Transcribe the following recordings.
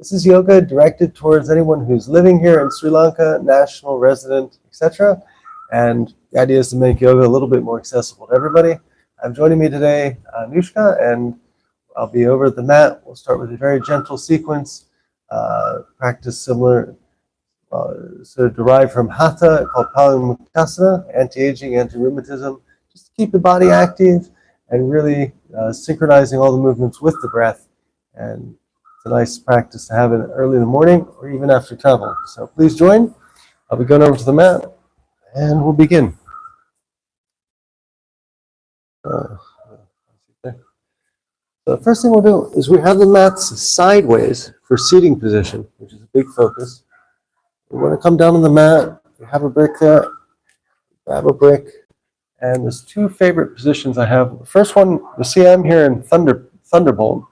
This is yoga directed towards anyone who's living here in Sri Lanka, national, resident, etc. And the idea is to make yoga a little bit more accessible to everybody. Joining me today, Anushka, and I'll be over at the mat. We'll start with a very gentle sequence, practice similar, sort of derived from Hatha, called Palamuktasana, anti-aging, anti-rheumatism, just to keep the body active and really synchronizing all the movements with the breath. And it's a nice practice to have it early in the morning or even after travel. So please join. I'll be going over to the mat and we'll begin. The first thing we'll do is we have the mats sideways for seating position, which is a big focus. We want to come down on the mat. We have a brick there. Grab a brick. And there's two favorite positions I have. The first one, you'll see I'm here in Thunderbolt,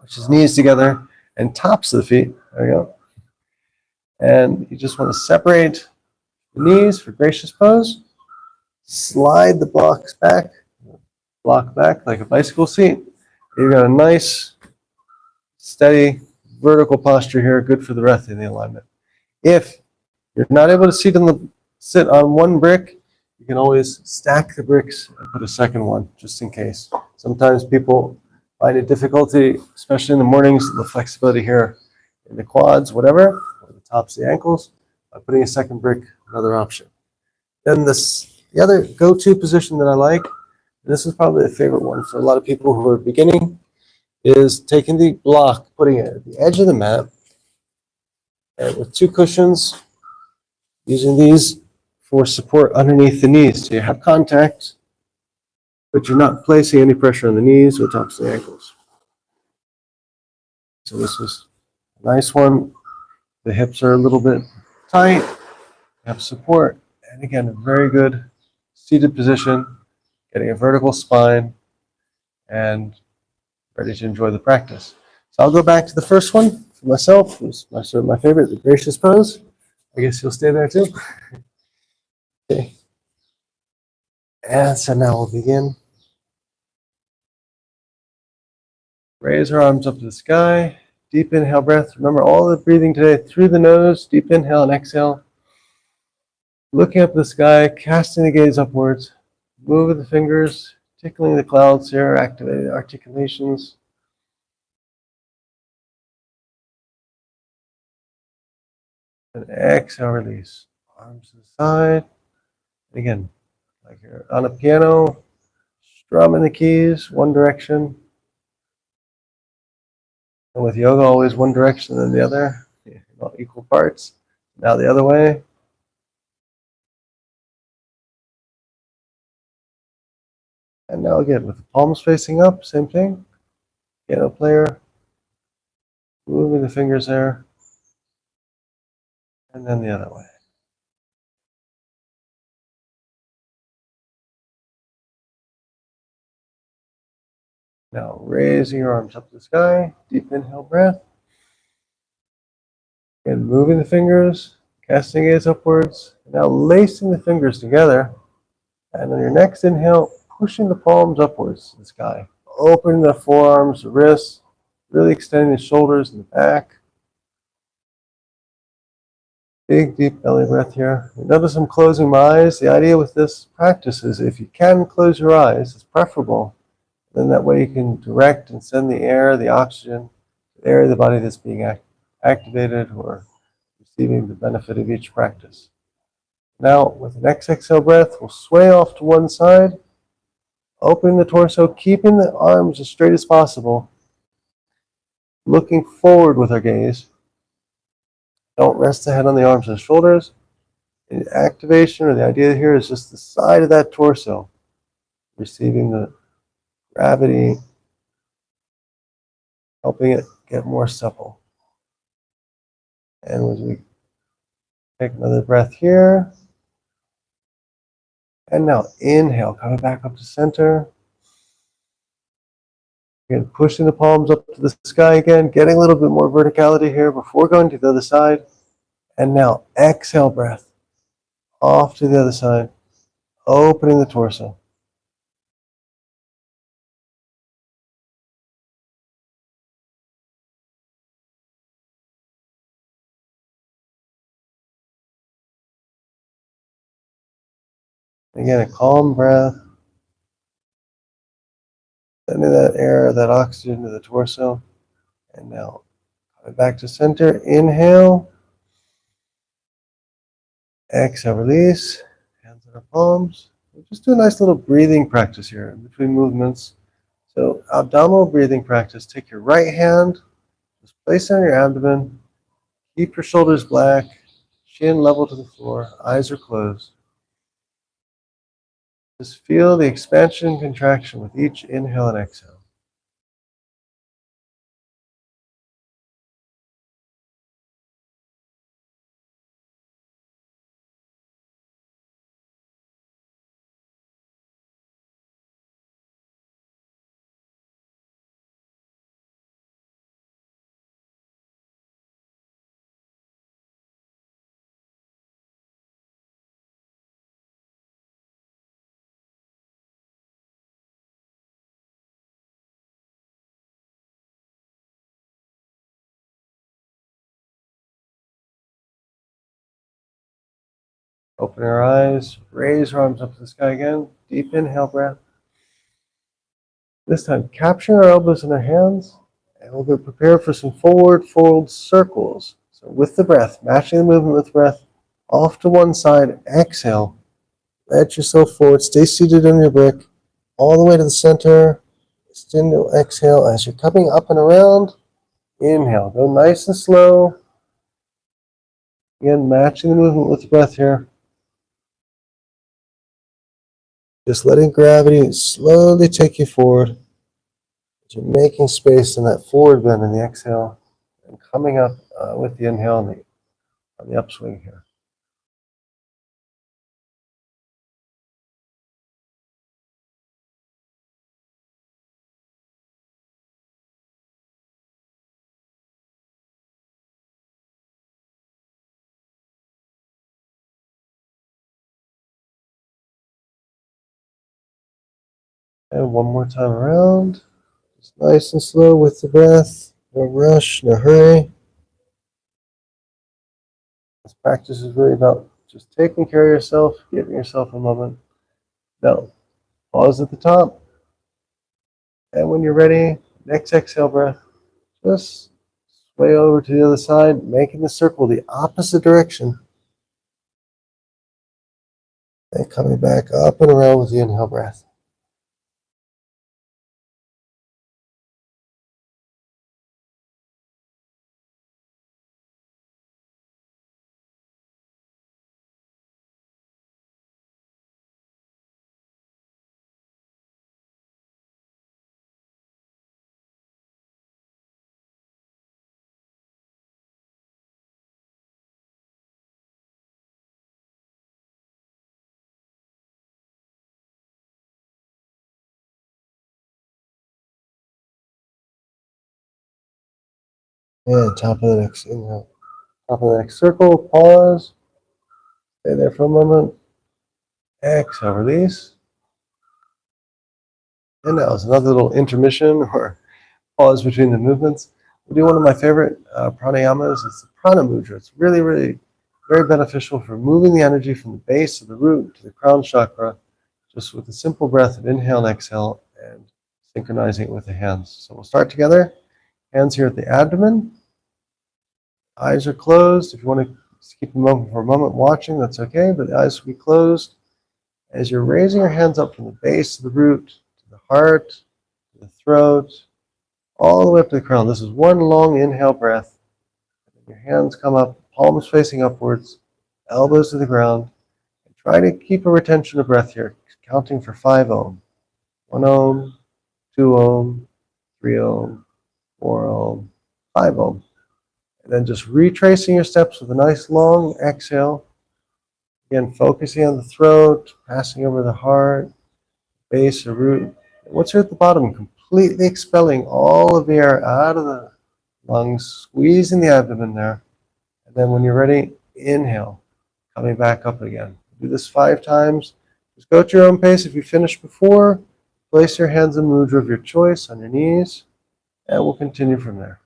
which is knees together and tops of the feet. There we go. And you just want to separate the knees for gracious pose. Slide the block back like a bicycle seat. You've got a nice, steady, vertical posture here, good for the breath and the alignment. If you're not able to sit on one brick, you can always stack the bricks and put a second one, just in case. Sometimes people find it difficulty, especially in the mornings, the flexibility here in the quads, whatever, or the tops of the ankles. By putting a second brick, another option. Then the other go-to position that I like, and this is probably a favorite one for a lot of people who are beginning, is taking the block, putting it at the edge of the mat, and with two cushions, using these for support underneath the knees. So you have contact, but you're not placing any pressure on the knees or tops of the ankles. So this is a nice one. The hips are a little bit tight. You have support. And again, a very good seated position, getting a vertical spine, and ready to enjoy the practice. So I'll go back to the first one for myself. Who's my favorite, the gracious pose. I guess you'll stay there too. Okay. And so now we'll begin. Raise our arms up to the sky. Deep inhale breath. Remember all the breathing today through the nose. Deep inhale and exhale. Looking up at the sky, casting the gaze upwards. Moving the fingers, tickling the clouds here, activating the articulations. And exhale, release. Arms to the side. Again, like you're on a piano, strumming the keys, one direction. And with yoga, always one direction and the other, about equal parts. Now the other way. And now again, with the palms facing up, same thing. Piano player, moving the fingers there. And then the other way. Now raising your arms up to the sky, deep inhale breath. And moving the fingers, casting gaze upwards. Now lacing the fingers together. And on your next inhale, pushing the palms upwards to the sky. Opening the forearms, the wrists, really extending the shoulders and the back. Big, deep belly breath here. Notice I'm closing my eyes. The idea with this practice is if you can close your eyes, it's preferable. Then that way you can direct and send the air, the oxygen, to the area of the body that's being activated or receiving the benefit of each practice. Now, with the next exhale breath, we'll sway off to one side, opening the torso, keeping the arms as straight as possible, looking forward with our gaze. Don't rest the head on the arms and shoulders. The activation, or the idea here, is just the side of that torso, receiving the gravity, helping it get more supple. And as we take another breath here, and now inhale, coming back up to center. Again, pushing the palms up to the sky again, getting a little bit more verticality here before going to the other side. And now exhale breath, off to the other side, opening the torso. Again, a calm breath. Sending that air, that oxygen to the torso. And now, coming back to center. Inhale. Exhale, release. Hands on our palms. We'll just do a nice little breathing practice here in between movements. So, abdominal breathing practice. Take your right hand, just place it on your abdomen. Keep your shoulders black, chin level to the floor, eyes are closed. Just feel the expansion and contraction with each inhale and exhale. Open our eyes, raise our arms up to the sky again. Deep inhale breath. This time, capturing our elbows in our hands, and we'll get prepared for some forward fold circles. So with the breath, matching the movement with the breath, off to one side, exhale. Let yourself forward, stay seated on your brick, all the way to the center. Extend, exhale as you're coming up and around. Inhale, go nice and slow. Again, matching the movement with the breath here. Just letting gravity slowly take you forward. You're making space in that forward bend in the exhale and coming up with the inhale on the upswing here. And one more time around. Just nice and slow with the breath. No rush, no hurry. This practice is really about just taking care of yourself, giving yourself a moment. Now, pause at the top. And when you're ready, next exhale breath, just sway over to the other side, making the circle the opposite direction. And coming back up and around with the inhale breath. And top of the next inhale. Top of the next circle, pause. Stay there for a moment. Exhale, release. And now it's another little intermission or pause between the movements. We do one of my favorite pranayamas. It's the prana mudra. It's really, really very beneficial for moving the energy from the base of the root to the crown chakra, just with a simple breath of inhale and exhale and synchronizing it with the hands. So we'll start together. Hands here at the abdomen. Eyes are closed. If you want to keep them open for a moment watching, that's okay, but the eyes will be closed. As you're raising your hands up from the base of the root to the heart, to the throat, all the way up to the crown. This is one long inhale breath. Your hands come up, palms facing upwards, elbows to the ground. And try to keep a retention of breath here, counting for 5 ohm. 1 ohm, 2 ohm, 3 ohm, 4 ohm, 5 ohm. And then just retracing your steps with a nice long exhale. Again, focusing on the throat, passing over the heart, base or root. And once you're at the bottom, completely expelling all of the air out of the lungs, squeezing the abdomen there. And then when you're ready, inhale, coming back up again. Do this 5 times. Just go at your own pace. If you finished before, place your hands in mudra of your choice on your knees, and we'll continue from there.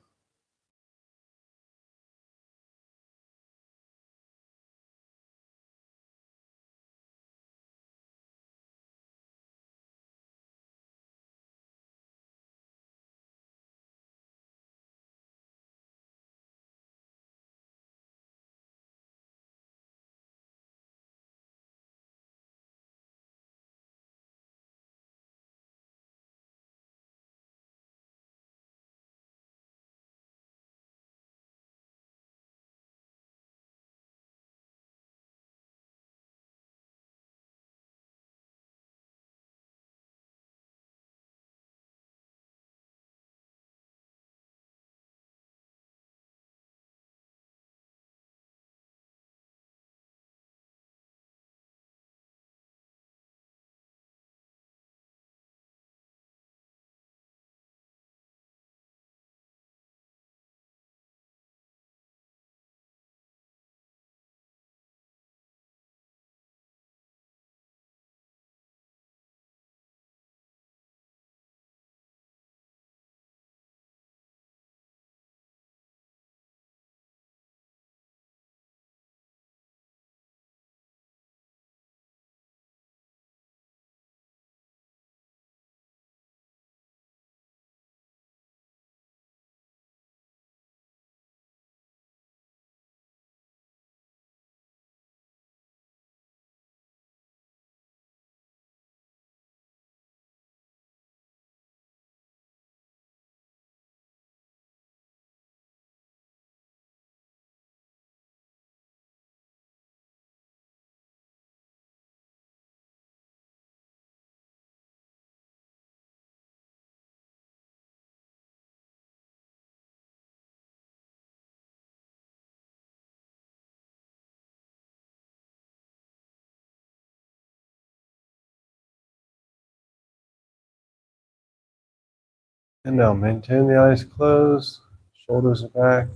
And now maintain the eyes closed, shoulders are back.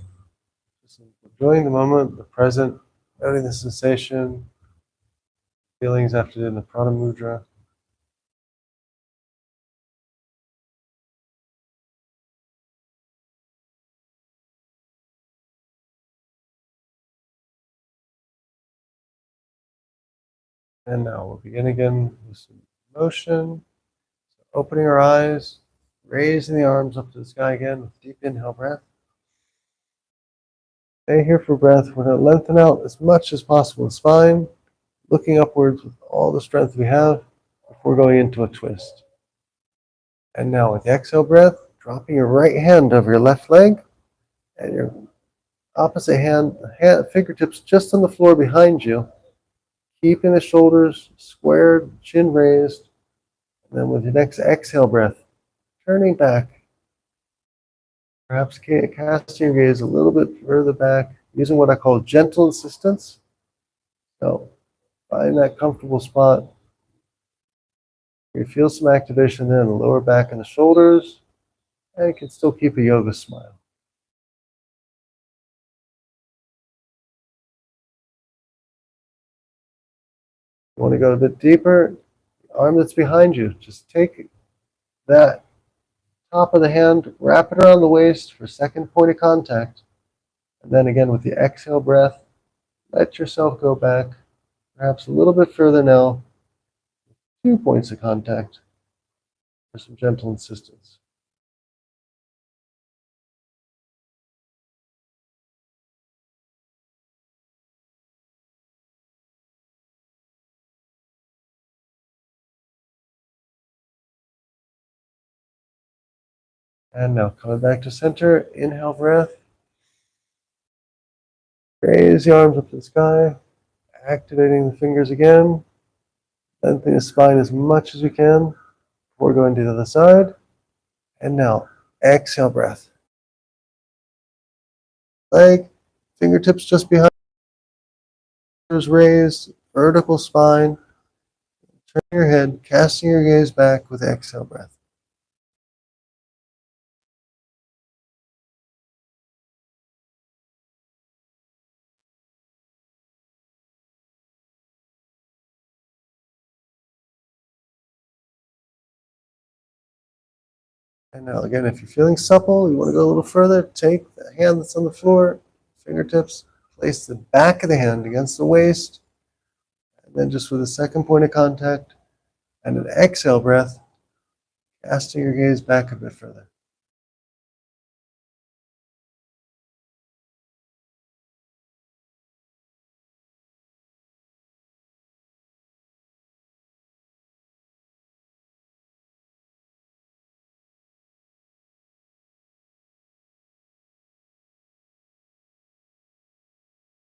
Just enjoying the moment, the present, noting the sensation, feelings after doing the Prana Mudra. And now we'll begin again with some motion, opening our eyes, raising the arms up to the sky again with deep inhale breath. Stay here for breath. We're going to lengthen out as much as possible the spine, looking upwards with all the strength we have before going into a twist. And now with the exhale breath, dropping your right hand over your left leg and your opposite hand, fingertips just on the floor behind you, keeping the shoulders squared, chin raised. And then with your next exhale breath, turning back, perhaps casting your gaze a little bit further back, using what I call gentle insistence. So find that comfortable spot. You feel some activation there in the lower back and the shoulders, and you can still keep a yoga smile. You want to go a bit deeper, the arm that's behind you, just take that top of the hand, wrap it around the waist for second point of contact, and then again with the exhale breath, let yourself go back, perhaps a little bit further now, 2 points of contact for some gentle insistence. And now coming back to center, inhale breath, raise the arms up to the sky, activating the fingers again, lengthening the spine as much as we can before going to the other side. And now, exhale breath. Leg, fingertips just behind, shoulders raised, vertical spine. Turn your head, casting your gaze back with exhale breath. And now again, if you're feeling supple, you want to go a little further, take the hand that's on the floor, fingertips, place the back of the hand against the waist, and then just with a second point of contact and an exhale breath, casting your gaze back a bit further.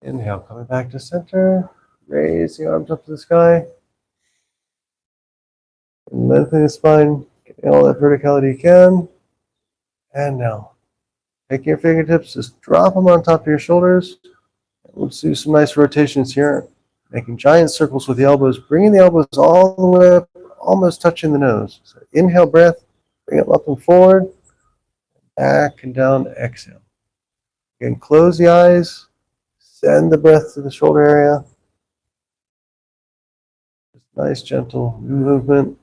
Inhale, coming back to center, raise the arms up to the sky, and lengthen the spine, getting all that verticality you can. And now, take your fingertips, just drop them on top of your shoulders. Let's do some nice rotations here, making giant circles with the elbows, bringing the elbows all the way up, almost touching the nose. So inhale breath, bring it up and forward, back and down, exhale. Again, close the eyes, send the breath to the shoulder area. Just nice, gentle movement.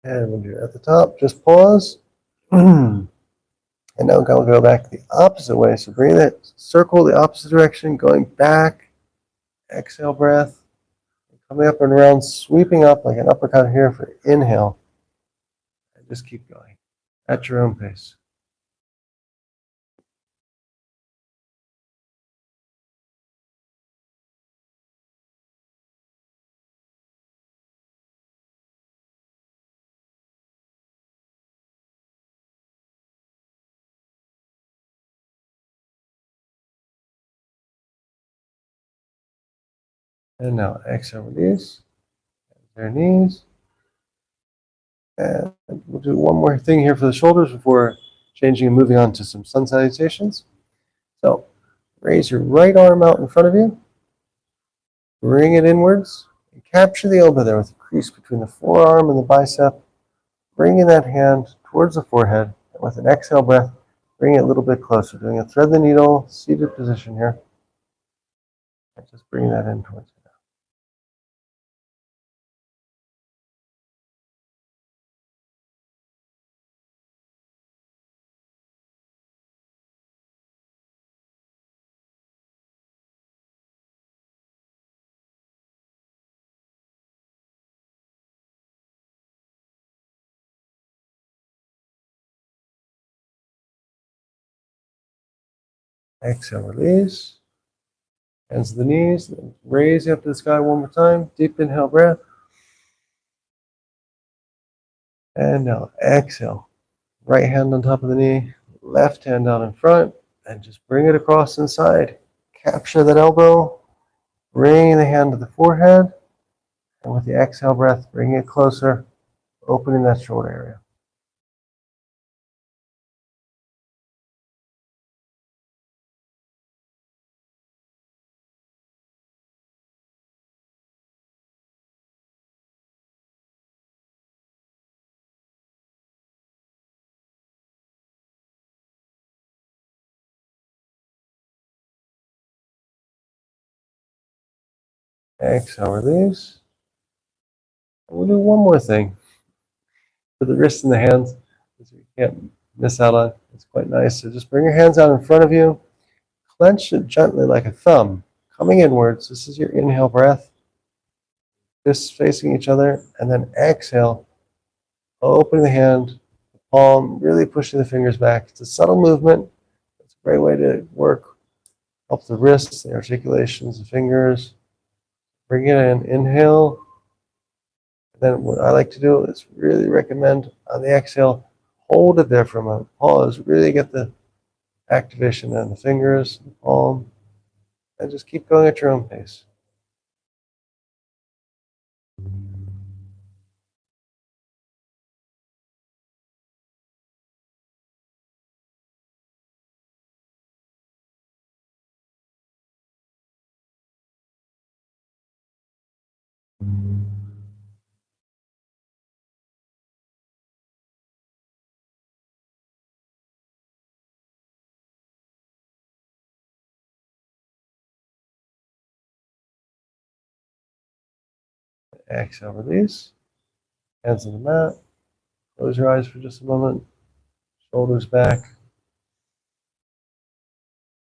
And when you're at the top, just pause. And now we'll go back the opposite way. So bring that circle the opposite direction, going back. Exhale breath. Coming up and around, sweeping up like an uppercut here for inhale. And just keep going at your own pace. And now exhale, release. Their knees. And we'll do one more thing here for the shoulders before changing and moving on to some sun salutations. So raise your right arm out in front of you. Bring it inwards. And capture the elbow there with a crease between the forearm and the bicep. Bringing that hand towards the forehead. And with an exhale breath, bring it a little bit closer. Doing a thread the needle, seated position here. And just bring that in towards you. Exhale, release. Hands to the knees. Raise you up to the sky one more time. Deep inhale breath. And now exhale. Right hand on top of the knee. Left hand down in front. And just bring it across inside. Capture that elbow. Bring the hand to the forehead. And with the exhale breath, bring it closer. Opening that shoulder area. Exhale, release. We'll do one more thing for the wrists and the hands, which you can't miss out on. It's quite nice. So just bring your hands out in front of you. Clench it gently like a thumb, coming inwards. This is your inhale breath. Fists facing each other. And then exhale, opening the hand, the palm, really pushing the fingers back. It's a subtle movement. It's a great way to work. Help the wrists, the articulations, the fingers. Bring it in. Inhale. Then what I like to do is really recommend on the exhale, hold it there for a moment. Pause, really get the activation in the fingers, the palm, and just keep going at your own pace. Exhale, release. Hands on the mat. Close your eyes for just a moment. Shoulders back.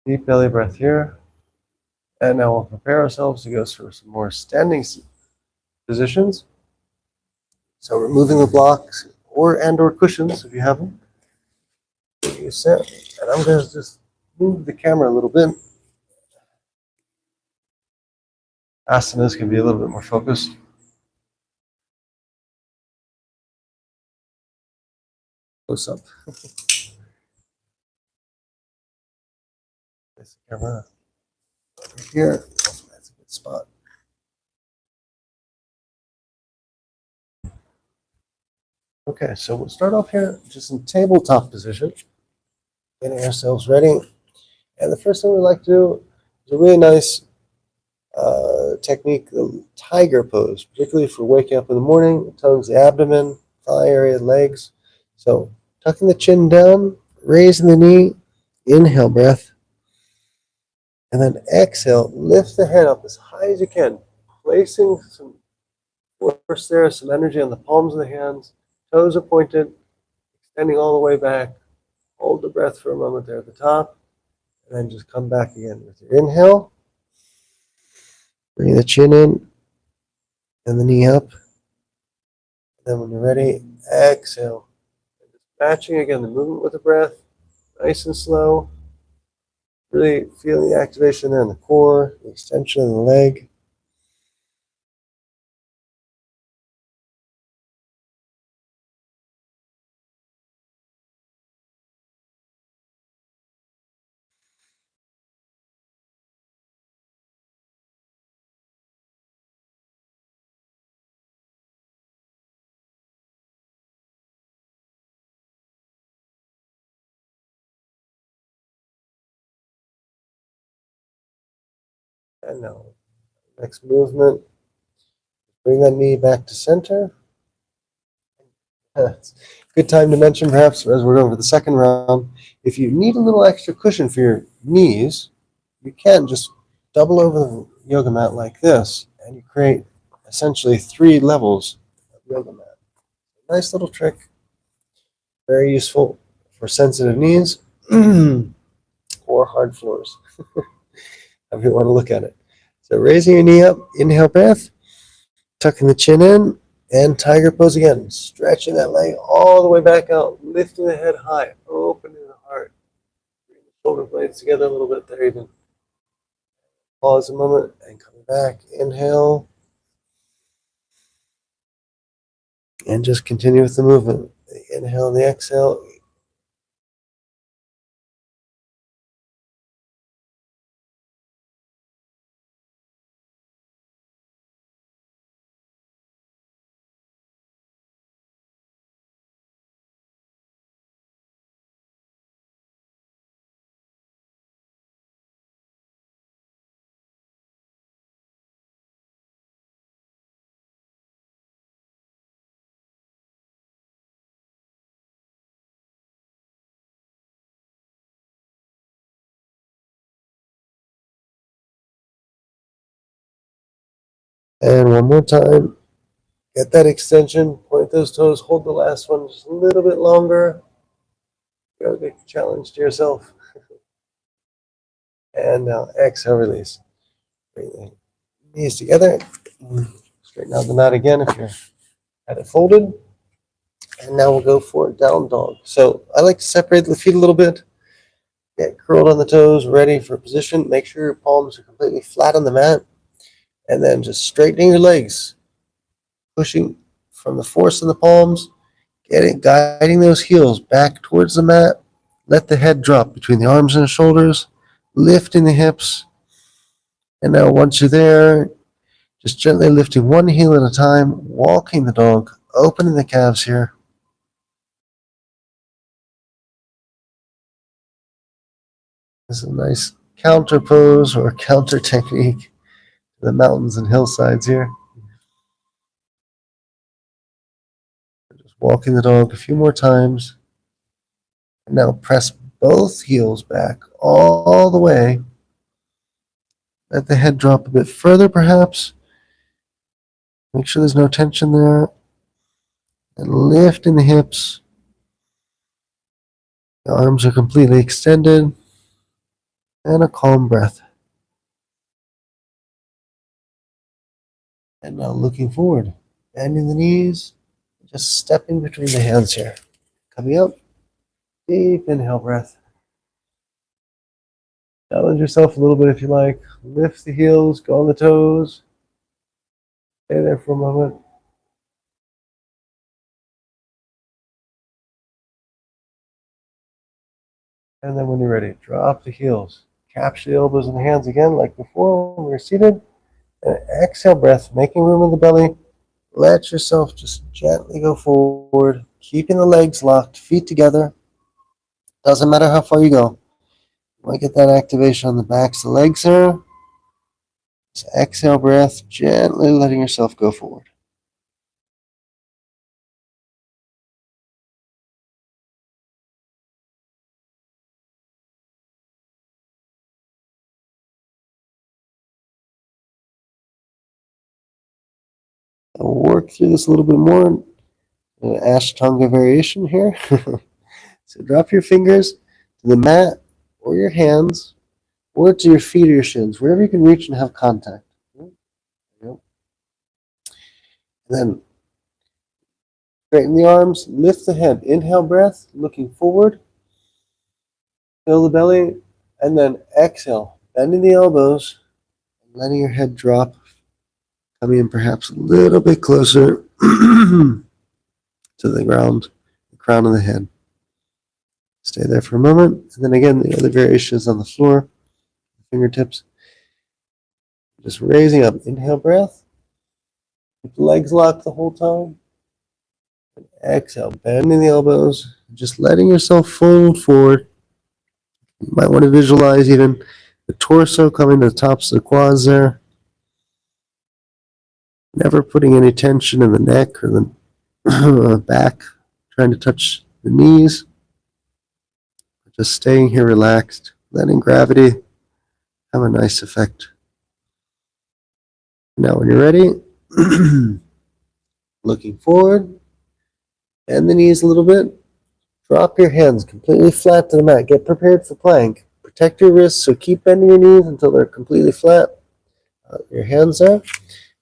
Deep belly breath here. And now we'll prepare ourselves to go through some more standing positions. So removing the blocks or cushions if you have them. You sit, and I'm going to just move the camera a little bit. Asanas can be a little bit more focused. Close up. Place the camera right here. That's a good spot. Okay, so we'll start off here just in tabletop position, getting ourselves ready. And the first thing we like to do is a really nice technique, the tiger pose, particularly for waking up in the morning. It tones the abdomen, thigh area, legs. So tucking the chin down, raising the knee, inhale breath, and then exhale, lift the head up as high as you can, placing some force there, some energy on the palms of the hands, toes are pointed, extending all the way back. Hold the breath for a moment there at the top, and then just come back again with your inhale. Bring the chin in and the knee up. And then when you're ready, exhale. And just matching again the movement with the breath, nice and slow. Really feeling the activation there in the core, the extension of the leg. And now, next movement, bring that knee back to center. It's a good time to mention, perhaps, as we're going for the second round, if you need a little extra cushion for your knees, you can just double over the yoga mat like this, and you create essentially 3 levels of yoga mat. Nice little trick, very useful for sensitive knees or hard floors, however you want to look at it. So raising your knee up, inhale breath, tucking the chin in, and tiger pose again. Stretching that leg all the way back out, lifting the head high, opening the heart. Bring the shoulder blades together a little bit there even. Pause a moment and coming back. Inhale. And just continue with the movement. The inhale and the exhale. And one more time. Get that extension. Point those toes. Hold the last one just a little bit longer. Yoga challenge to yourself. And now exhale, release. Bring the knees together. Straighten out the mat again if you're at it folded. And now we'll go for down dog. So I like to separate the feet a little bit. Get curled on the toes, ready for position. Make sure your palms are completely flat on the mat. And then just straightening your legs. Pushing from the force in the palms. Guiding those heels back towards the mat. Let the head drop between the arms and the shoulders. Lifting the hips. And now once you're there, just gently lifting one heel at a time. Walking the dog. Opening the calves here. This is a nice counter pose or counter technique to the mountains and hillsides here. Just walking the dog a few more times. And now press both heels back all the way. Let the head drop a bit further perhaps. Make sure there's no tension there. And lifting the hips. The arms are completely extended. And a calm breath. And now looking forward. Bending the knees. Just stepping between the hands here. Coming up. Deep inhale breath. Challenge yourself a little bit if you like. Lift the heels, go on the toes. Stay there for a moment. And then when you're ready, drop the heels. Capture the elbows in the hands again like before when we were seated. And exhale breath, making room in the belly. Let yourself just gently go forward, keeping the legs locked, feet together. Doesn't matter how far you go. You want to get that activation on the backs of the legs here. Just exhale breath, gently letting yourself go forward. I'll work through this a little bit more. Ashtanga variation here. So drop your fingers to the mat or your hands or to your feet or your shins, wherever you can reach and have contact. And then straighten the arms, lift the head. Inhale breath, looking forward. Fill the belly, and then exhale, bending the elbows, letting your head drop, coming in perhaps a little bit closer to the ground, the crown of the head. Stay there for a moment, and then again, the other variation is on the floor, fingertips. Just raising up, inhale breath, keep the legs locked the whole time, and exhale, bending the elbows, just letting yourself fold forward. You might want to visualize even the torso coming to the tops of the quads there. Never putting any tension in the neck or the back, trying to touch the knees. Just staying here relaxed, letting gravity have a nice effect. Now when you're ready, looking forward, bend the knees a little bit, drop your hands completely flat to the mat. Get prepared for plank. Protect your wrists, so keep bending your knees until they're completely flat. Your hands are,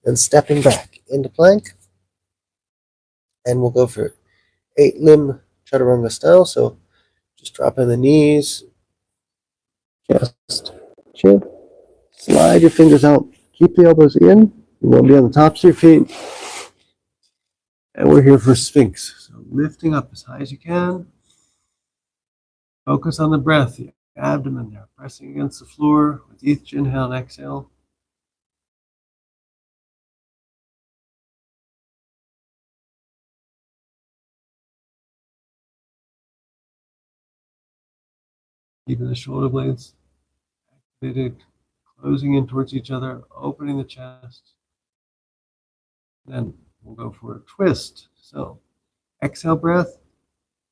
and stepping back into plank. And we'll go for 8-limb chaturanga style. So just dropping the knees, chest, chin. Slide your fingers out. Keep the elbows in. You want to be on the tops of your feet. And we're here for Sphinx. So lifting up as high as you can. Focus on the breath, the abdomen there, pressing against the floor with each inhale and exhale. Keeping the shoulder blades activated, closing in towards each other, opening the chest. Then we'll go for a twist. So exhale breath,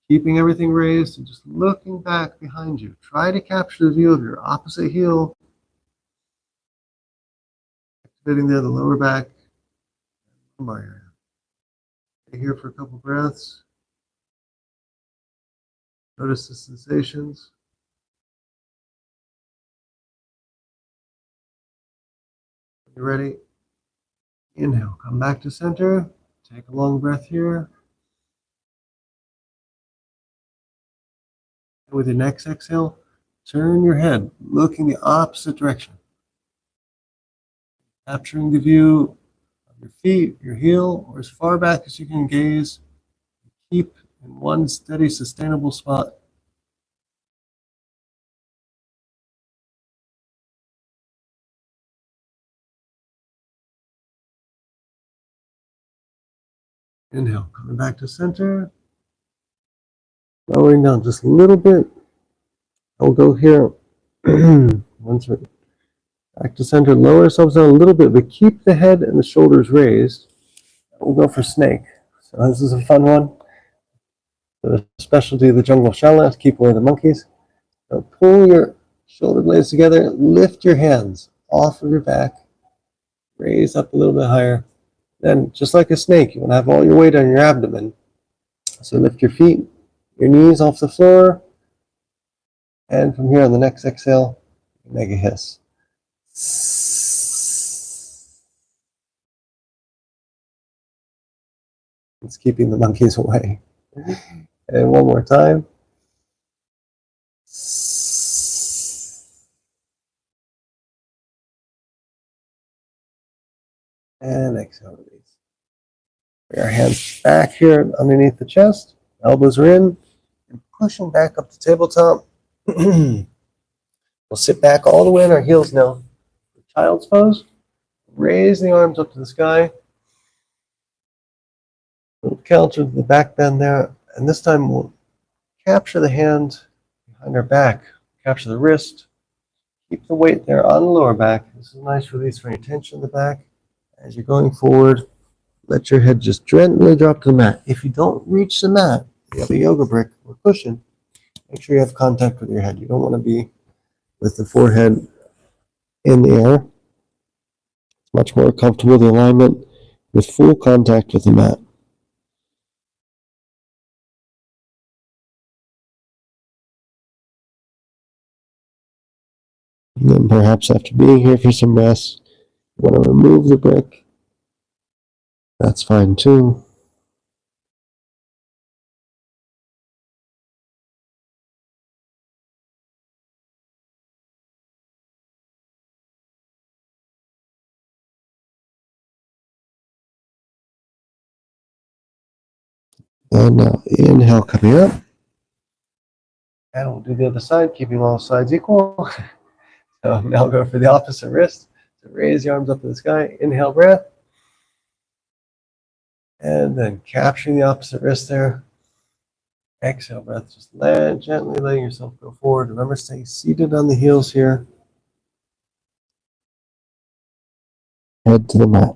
keeping everything raised and just looking back behind you. Try to capture the view of your opposite heel. Activating there the lower back, lumbar area. Stay here for a couple breaths. Notice the sensations. When you're ready, inhale, come back to center. Take a long breath here. And with your next exhale, turn your head, looking the opposite direction. Capturing the view of your feet, your heel, or as far back as you can gaze. Keep in one steady, sustainable spot. Inhale, coming back to center. Lowering down just a little bit. I'll go here. Once we're back to center, lower ourselves down a little bit, but keep the head and the shoulders raised. We'll go for snake. So this is a fun one. The specialty of the jungle shallows, keep away the monkeys. So pull your shoulder blades together, lift your hands off of your back, raise up a little bit higher. Then, just like a snake, you want to have all your weight on your abdomen. So lift your feet, your knees off the floor, and from here on the next exhale, make a hiss. It's keeping the monkeys away. And one more time. And exhale, release. Bring our hands back here underneath the chest. Elbows are in. And pushing back up to tabletop. We'll sit back all the way on our heels now. Child's pose. Raise the arms up to the sky. We'll counter the back bend there. And this time we'll capture the hand behind our back. Capture the wrist. Keep the weight there on the lower back. This is a nice release for any tension in the back. As you're going forward, let your head just gently drop to the mat. If you don't reach the mat, you have a yoga brick or cushion, make sure you have contact with your head. You don't want to be with the forehead in the air. It's much more comfortable, the alignment, with full contact with the mat. And then perhaps after being here for some rest, you want to remove the brick. That's fine too. And now inhale coming up. And we'll do the other side, keeping all sides equal. So now go for the opposite wrist. So raise the arms up to the sky. Inhale breath. And then capturing the opposite wrist there. Exhale breath. Just gently letting yourself go forward. Remember, stay seated on the heels here. head to the mat.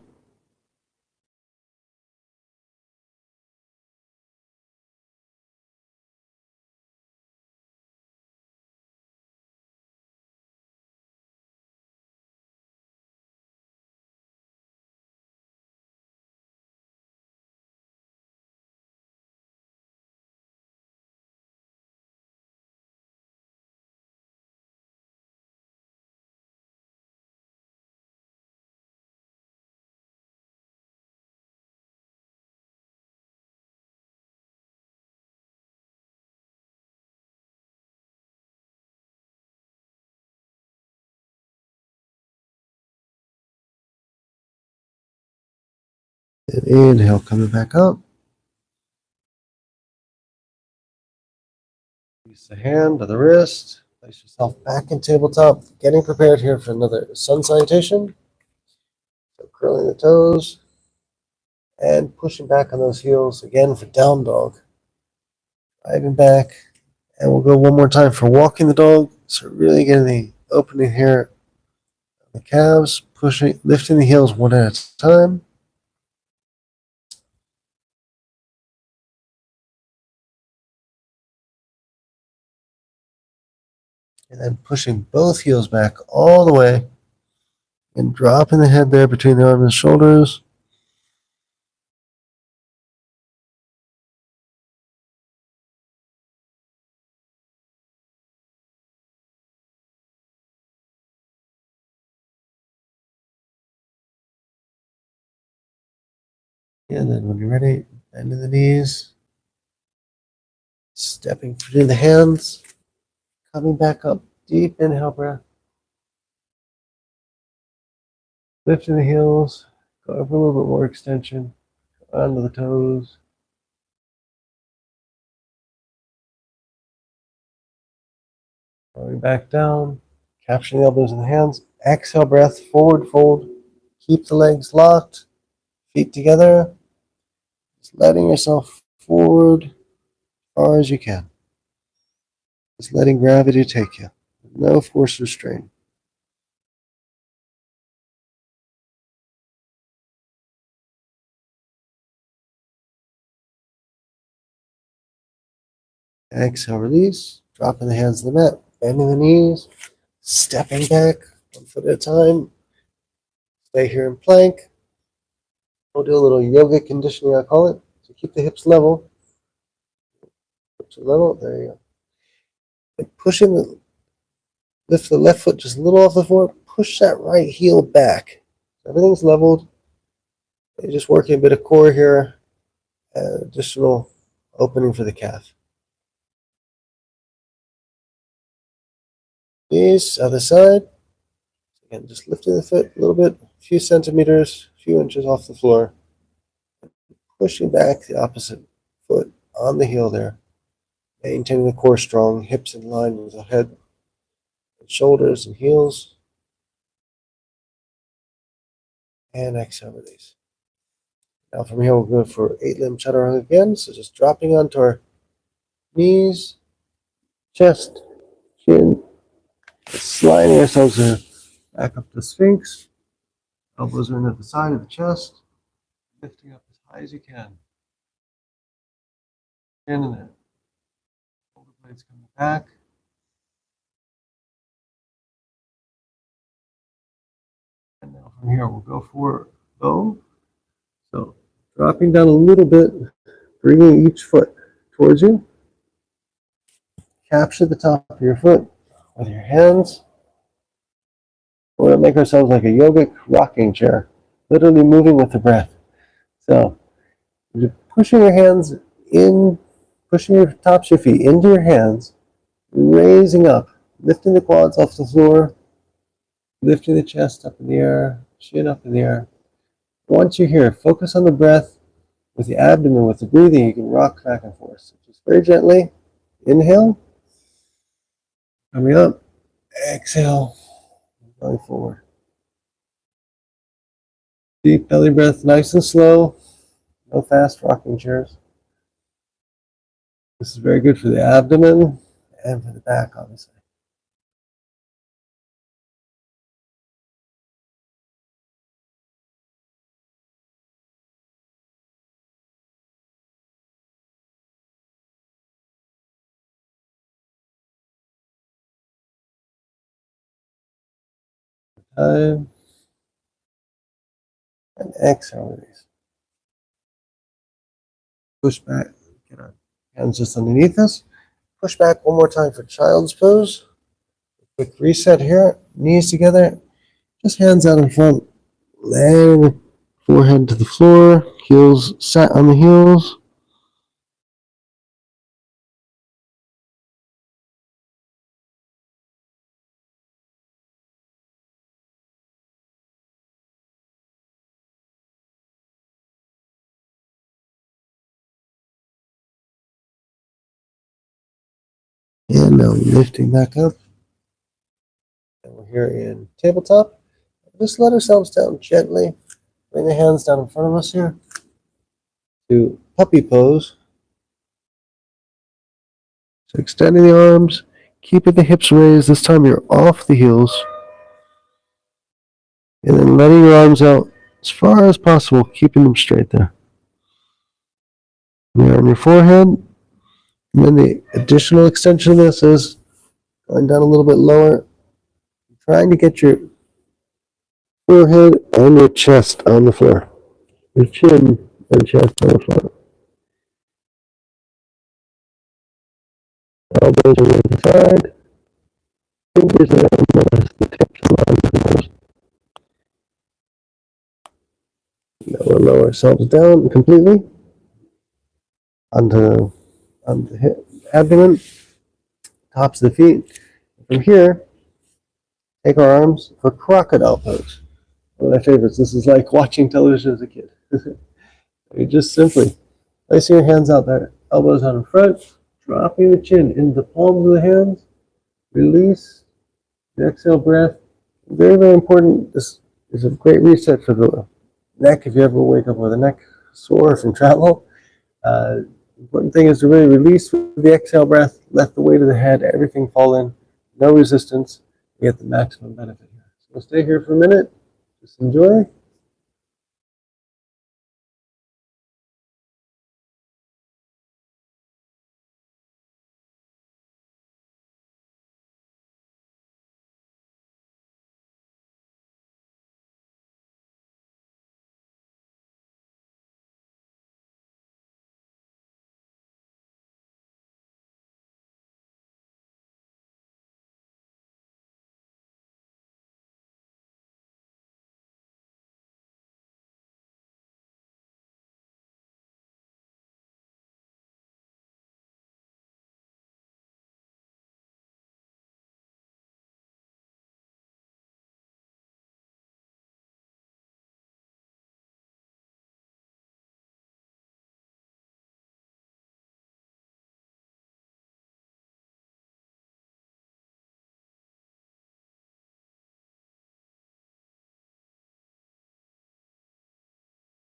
And inhale, coming back up. Release the hand to the wrist. Place yourself back in tabletop. Getting prepared here for another sun salutation. So curling the toes and pushing back on those heels again for down dog. Driving back. And we'll go one more time for walking the dog. So really getting the opening here. The calves, pushing, lifting the heels one at a time. And then pushing both heels back all the way and dropping the head there between the arms and shoulders. And then when you're ready, bending the knees, stepping between the hands, coming back up, deep inhale breath, lifting the heels, go over a little bit more extension, onto the toes. Going back down, capturing the elbows in the hands, exhale breath, forward fold, keep the legs locked, feet together, just letting yourself forward as far as you can. Just letting gravity take you. No force or strain. Exhale, release. Dropping the hands to the mat. Bending the knees. Stepping back. 1 foot at a time. Stay here in plank. We'll do a little yoga conditioning, I call it. So keep the hips level. Hips are level. There you go. And pushing the, lift the left foot just a little off the floor. Push that right heel back. Everything's leveled. You're just working a bit of core here. Additional opening for the calf. Knees, other side. Again, just lifting the foot a little bit, a few centimeters, a few inches off the floor. Pushing back the opposite foot on the heel there. Maintaining the core strong, hips in line with the head, and shoulders and heels. And exhale, release. Now from here, we'll go for 8-limb chaturanga again. So just dropping onto our knees, chest, chin, sliding ourselves back up to Sphinx. Elbows are in at the side of the chest. Lifting up as high as you can. In and out. Shoulder blades coming back. And now from here, we'll go for bow. So dropping down a little bit, bringing each foot towards you. Capture the top of your foot with your hands. We're going to make ourselves like a yogic rocking chair, literally moving with the breath. So you're pushing your hands in, pushing your tops of your feet into your hands, raising up, lifting the quads off the floor, lifting the chest up in the air, chin up in the air. Once you're here, focus on the breath. With the abdomen, with the breathing, you can rock back and forth. So just very gently, inhale, coming up, exhale, going forward. Deep belly breath, nice and slow, no fast rocking chairs. This is very good for the abdomen and for the back, obviously. time. And exhale, release. Push back. Get our hands just underneath us. Push back one more time for child's pose. Quick reset here. Knees together. Just hands out in front. Laying the forehead to the floor. Heels set on the heels. And now lifting back up. And we're here in tabletop. Just let ourselves down gently. Bring the hands down in front of us here to puppy pose. So extending the arms, keeping the hips raised. This time you're off the heels. And then letting your arms out as far as possible, keeping them straight there. You're on your forehead. And then the additional extension of this is going down a little bit lower. Trying to get your forehead and your chest on the floor. Your chin and chest on the floor. Elbows are to the side. Fingers and elbows, the tips align with the nose. Now we'll lower ourselves down completely onto the hip, abdomen, tops of the feet. From here, take our arms for crocodile pose. One of my favorites. This is like watching television as a kid. You just simply placing your hands out there, elbows out in front, dropping the chin into the palms of the hands, release the exhale breath. Very, very important. This is a great reset for the neck if you ever wake up with a neck sore from travel. Important thing is to really release with the exhale breath, let the weight of the head, everything fall in, no resistance. You get the maximum benefit here. So we'll stay here for a minute. Just enjoy.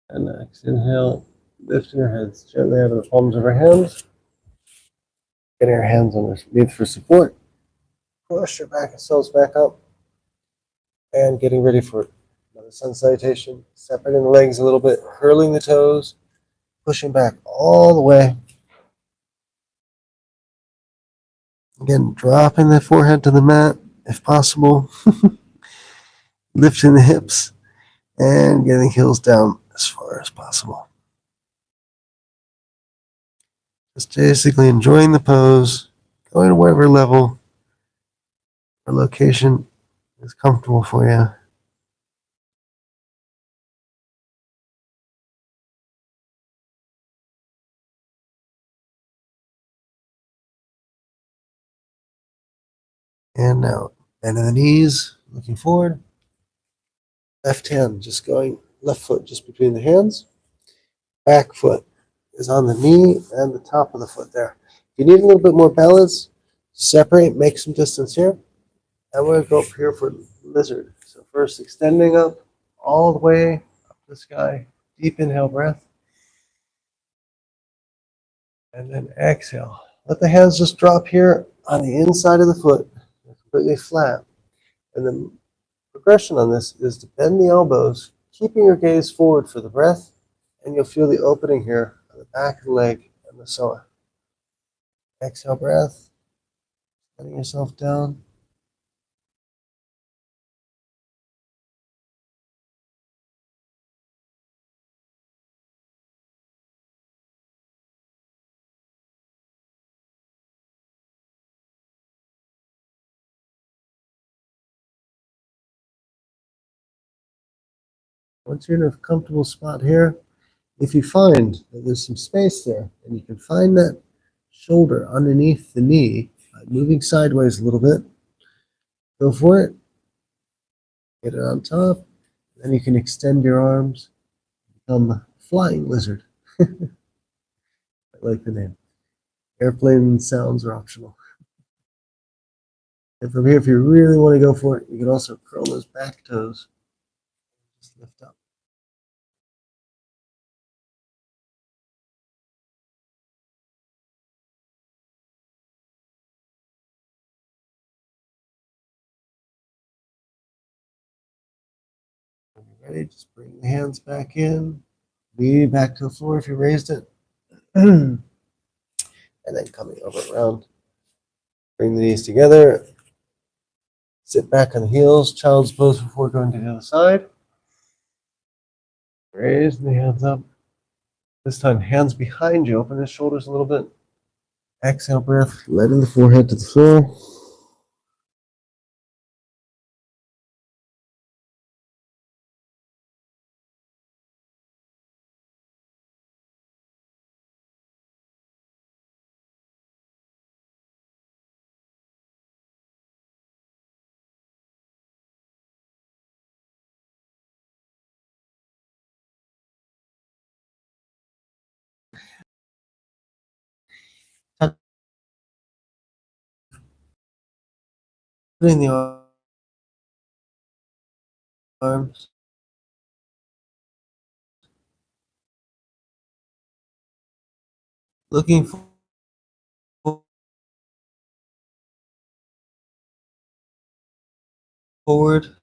And next, inhale, lifting our heads gently out of the palms of our hands. Getting our hands underneath for support. Push your back ourselves back up. And getting ready for another sun salutation. Separating the legs a little bit, curling the toes, pushing back all the way. Again, dropping the forehead to the mat if possible. Lifting the hips and getting heels down as far as possible. Just basically enjoying the pose, going to whatever level or location is comfortable for you. And now, bend in the knees, looking forward. Left hand just going, left foot just between the hands. Back foot is on the knee and the top of the foot there. If you need a little bit more balance, separate, make some distance here. And we're going to go up here for lizard. So first extending up all the way up the sky. Deep inhale breath. And then exhale. Let the hands just drop here on the inside of the foot. Completely flat. And the progression on this is to bend the elbows, keeping your gaze forward for the breath. And you'll feel the opening here on the back of the leg and the psoas. Exhale breath. Letting yourself down. Once you're in a comfortable spot here, if you find that there's some space there and you can find that shoulder underneath the knee, moving sideways a little bit, go for it. Get it on top. Then you can extend your arms, become flying lizard. I like the name. Airplane sounds are optional. And from here, if you really want to go for it, you can also curl those back toes. Just lift up. When you're ready, just bring the hands back in. Knee back to the floor if you raised it. And then coming over around. Bring the knees together. Sit back on the heels. Child's pose before going to the other side. Raise the hands up. This time, hands behind you. Open the shoulders a little bit. Exhale breath, letting the forehead to the floor. Putting the arms. Looking forward.